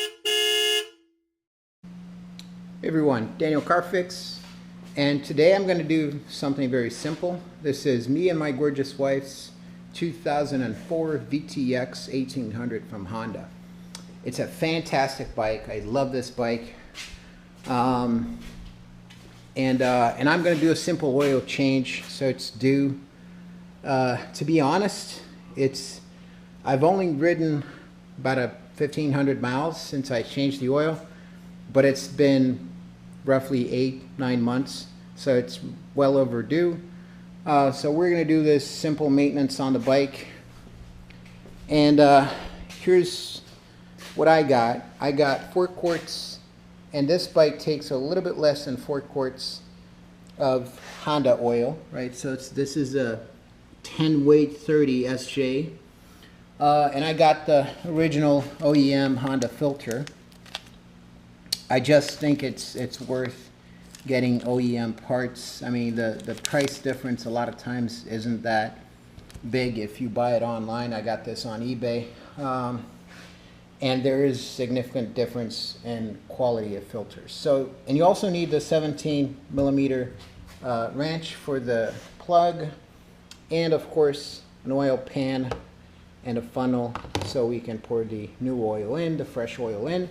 Hey everyone, Daniel Carfix, and today I'm going to do something very simple. This is me and my gorgeous wife's 2004 VTX 1800 from Honda. It's a fantastic bike. I love this bike. And I'm going to do a simple oil change, so it's due. To be honest, I've only ridden about 1,500 miles since I changed the oil, but it's been roughly 8-9 months, so it's well overdue. So we're going to do this simple maintenance on the bike, and here's what I got. I got 4 quarts, and this bike takes a little bit less than 4 quarts of Honda oil, right? So this is a 10 weight 30 SJ, and I got the original OEM Honda filter. I just think it's worth getting OEM parts. I mean, the price difference a lot of times isn't that big if you buy it online. I got this on eBay, and there is significant difference in quality of filters. So, and you also need the 17mm wrench for the plug, and of course an oil pan and a funnel so we can pour the new oil in, the fresh oil in.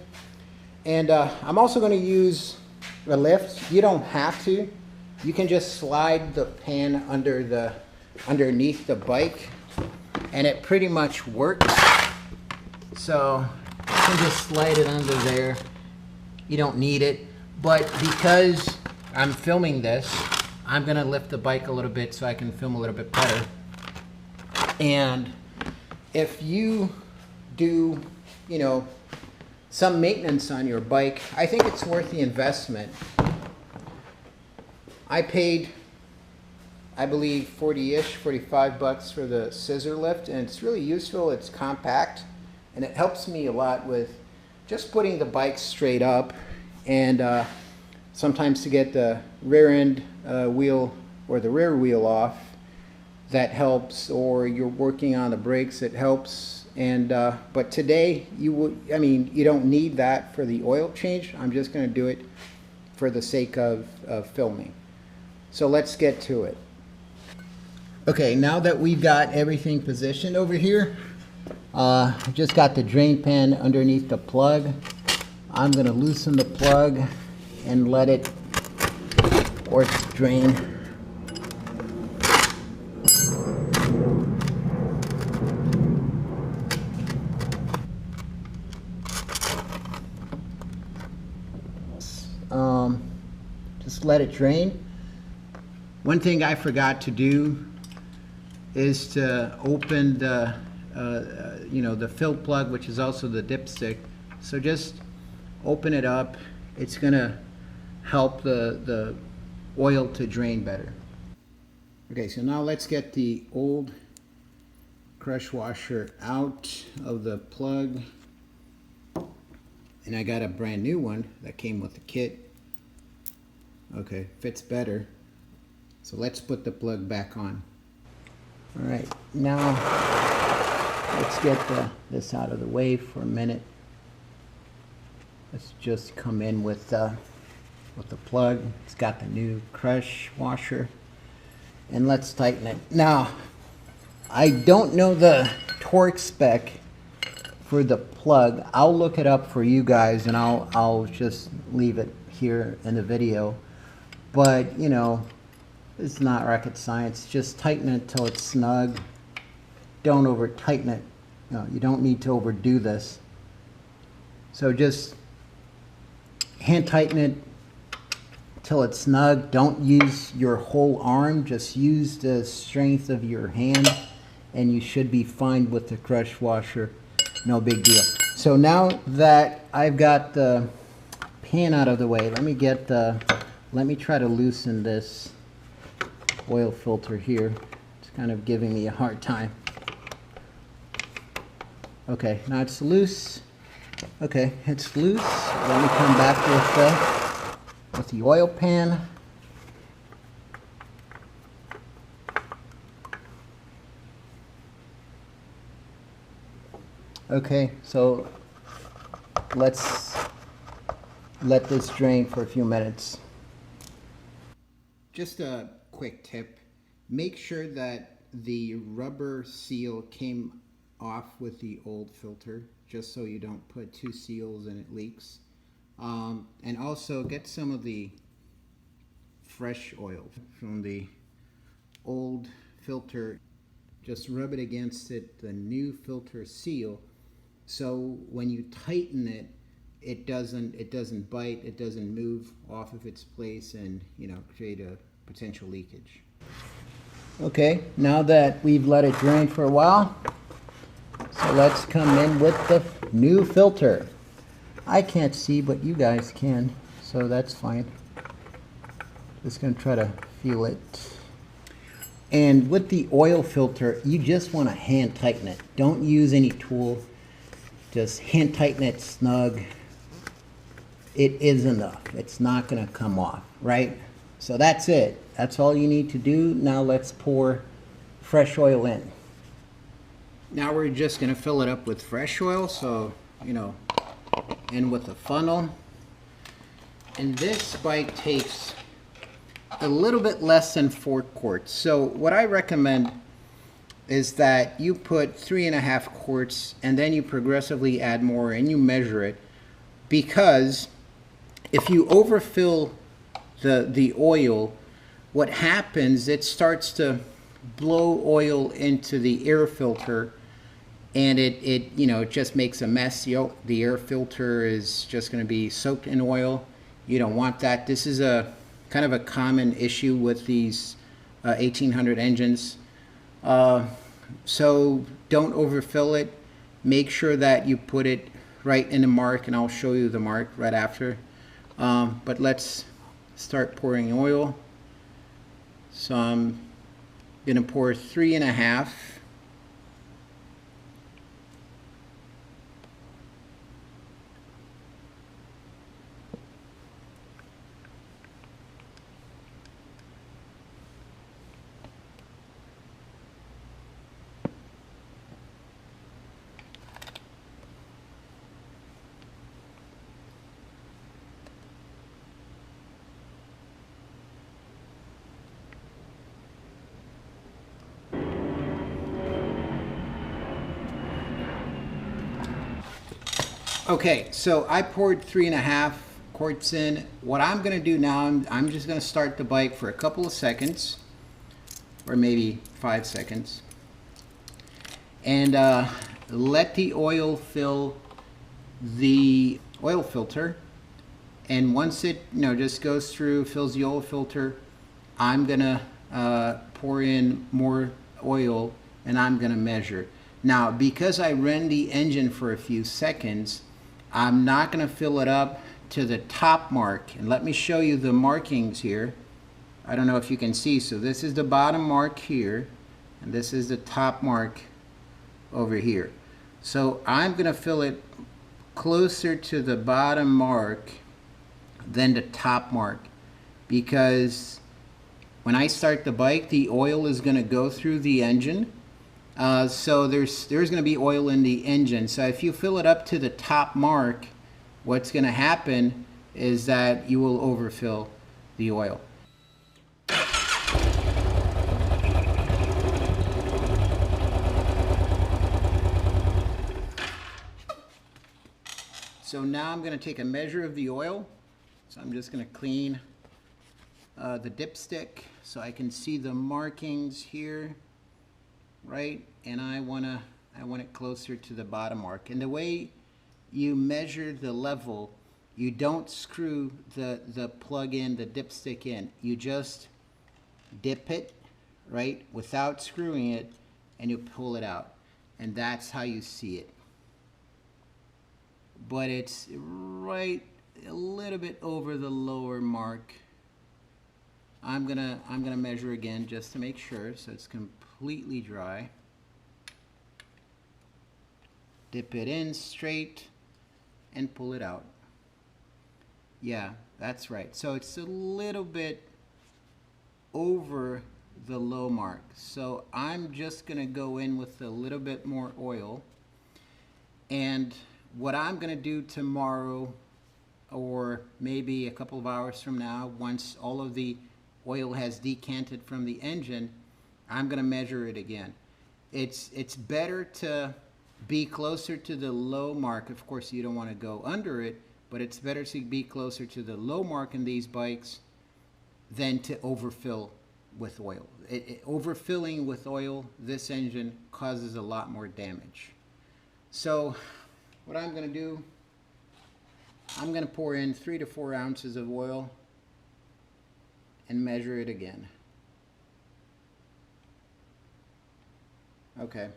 And I'm also going to use a lift. You don't have to. You can just slide the pan underneath the bike, and it pretty much works. So you can just slide it under there. You don't need it. But because I'm filming this, I'm going to lift the bike a little bit so I can film a little bit better. And if you do, some maintenance on your bike, I think it's worth the investment. I paid, I believe, 40-ish, 45 bucks for the scissor lift, and it's really useful. It's compact, and it helps me a lot with just putting the bike straight up, and sometimes to get the rear end wheel or the rear wheel off, that helps, or you're working on the brakes, it helps. And but today you don't need that for the oil change. I'm just going to do it for the sake of filming. So let's get to it. Okay, now that we've got everything positioned over here, I've just got the drain pan underneath the plug. I'm going to loosen the plug and let it drain. Just let it drain. One thing I forgot to do is to open the the fill plug, which is also the dipstick. So just open it up. It's gonna help the oil to drain better. Okay, so now let's get the old crush washer out of the plug, and I got a brand new one that came with the kit. Okay, fits better. So let's put the plug back on. All right, now let's get this out of the way for a minute. Let's just come in with the plug. It's got the new crush washer, and let's tighten it. Now, I don't know the torque spec for the plug. I'll look it up for you guys, and I'll just leave it here in the video. But it's not rocket science. Just tighten it till it's snug. Don't over tighten it. No, you don't need to overdo this. So just hand tighten it till it's snug. Don't use your whole arm. Just use the strength of your hand, and you should be fine with the crush washer. No big deal. So now that I've got the pan out of the way, let me try to loosen this oil filter here. It's kind of giving me a hard time. Okay, now it's loose. Okay, it's loose. Let me come back with the oil pan. Okay, so let's let this drain for a few minutes. Just a quick tip. Make sure that the rubber seal came off with the old filter, just so you don't put two seals and it leaks. And also get some of the fresh oil from the old filter. Just rub it against the new filter seal, so when you tighten it, it doesn't bite, it doesn't move off of its place and, you know, create a potential leakage. Okay, now that we've let it drain for a while, so let's come in with the new filter. I can't see, but you guys can, so that's fine. Just gonna try to feel it. And with the oil filter, you just want to hand tighten it. Don't use any tool. Just hand tighten it snug. It is enough. It's not going to come off, right? So that's it. That's all you need to do. Now let's pour fresh oil in. Now we're just going to fill it up with fresh oil. So, you know, in with a funnel. And this bike takes a little bit less than 4 quarts. So what I recommend is that you put 3.5 quarts and then you progressively add more and you measure it, because if you overfill the oil, what happens, it starts to blow oil into the air filter, and it you know, it just makes a mess. The air filter is just going to be soaked in oil. You don't want that. This is a kind of a common issue with these 1800 engines. So don't overfill it. Make sure that you put it right in the mark, and I'll show you the mark right after. But let's start pouring oil. So I'm gonna pour 3.5. Okay, so I poured 3.5 quarts in. What I'm gonna do now, I'm just gonna start the bike for a couple of seconds, or maybe 5 seconds, and let the oil fill the oil filter. And once it, you know, just goes through, fills the oil filter, I'm gonna pour in more oil and I'm gonna measure. Now, because I ran the engine for a few seconds, I'm not gonna fill it up to the top mark. And let me show you the markings here. I don't know if you can see. So this is the bottom mark here, and this is the top mark over here. So I'm gonna fill it closer to the bottom mark than the top mark, because when I start the bike, the oil is gonna go through the engine. So there's going to be oil in the engine. So if you fill it up to the top mark, what's going to happen is that you will overfill the oil. So now I'm going to take a measure of the oil. So I'm just going to clean the dipstick so I can see the markings here. Right, and I want it closer to the bottom mark. And the way you measure the level, you don't screw the plug in, the dipstick in. You just dip it, right, without screwing it, and you pull it out. And that's how you see it. But it's right a little bit over the lower mark. I'm gonna measure again just to make sure, so it's completely dry. Dip it in straight and pull it out. Yeah, that's right. So it's a little bit over the low mark. So I'm just gonna go in with a little bit more oil, and What I'm going to do tomorrow, or maybe a couple of hours from now, once all of the oil has decanted from the engine, I'm going to measure it again. It's better to be closer to the low mark. Of course, you don't want to go under it, but it's better to be closer to the low mark in these bikes than to overfill with oil. Overfilling with oil, this engine causes a lot more damage. So what I'm going to do, I'm going to pour in 3 to 4 ounces of oil and measure it again. Okay.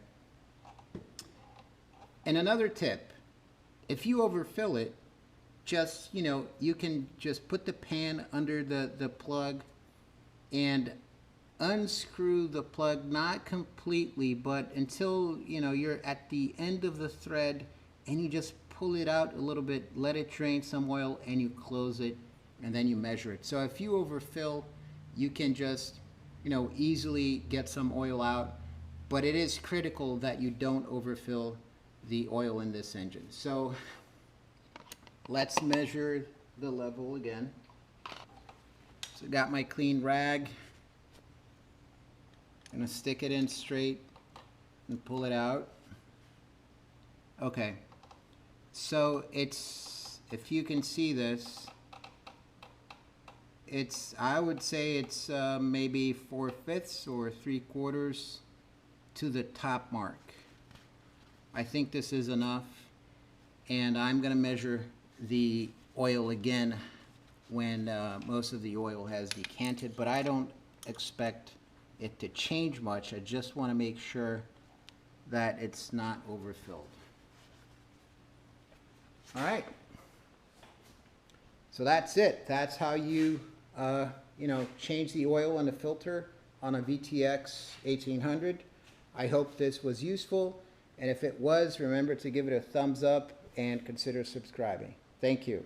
And another tip, if you overfill it, just, you can just put the pan under the plug and unscrew the plug, not completely, but until, you're at the end of the thread, and you just pull it out a little bit, let it drain some oil, and you close it, and then you measure it. So if you overfill, you can just, easily get some oil out, but it is critical that you don't overfill the oil in this engine. So let's measure the level again. So I got my clean rag. I'm gonna stick it in straight and pull it out. Okay, so it's, if you can see this, I would say it's maybe 4/5 or 3/4 to the top mark. I think this is enough, and I'm going to measure the oil again when most of the oil has decanted, but I don't expect it to change much. I just want to make sure that it's not overfilled. All right, so that's it. That's how you change the oil in the filter on a VTX 1800. I hope this was useful, and if it was, remember to give it a thumbs up and consider subscribing. Thank you.